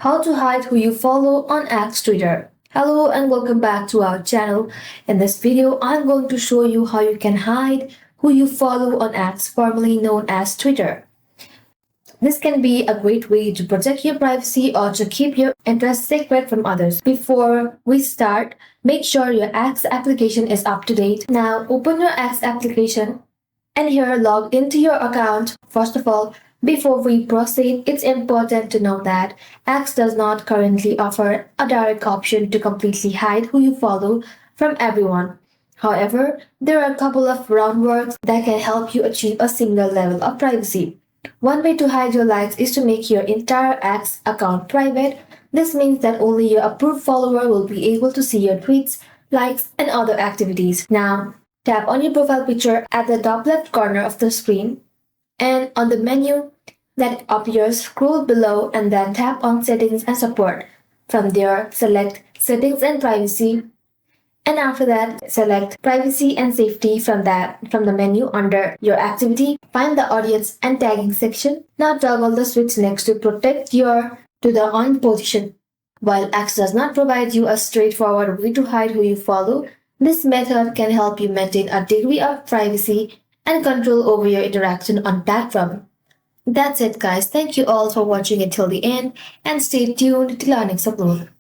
How to hide who you follow on X Twitter. Hello and welcome back to our channel. In this video, I'm going to show you how you can hide who you follow on X, formerly known as Twitter. This can be a great way to protect your privacy or to keep your interests secret from others. Before we start, make sure your X application is up to date. Now open your X application and here log into your account. First of all, before we proceed, it's important to know that X does not currently offer a direct option to completely hide who you follow from everyone. However, there are a couple of groundworks that can help you achieve a similar level of privacy. One way to hide your likes is to make your entire X account private. This means that only your approved follower will be able to see your tweets, likes, and other activities. Now, tap on your profile picture at the top left corner of the screen, and on the menu that appears, scroll below and then tap on Settings and Support. From there, select Settings and Privacy, and after that, select Privacy and Safety from the menu under your activity. Find the Audience and Tagging section. Now toggle the switch next to Protect Your to the On position. While X does not provide you a straightforward way to hide who you follow, this method can help you maintain a degree of privacy and control over your interaction on platform. That's it guys, thank you all for watching until the end and stay tuned till our next upload.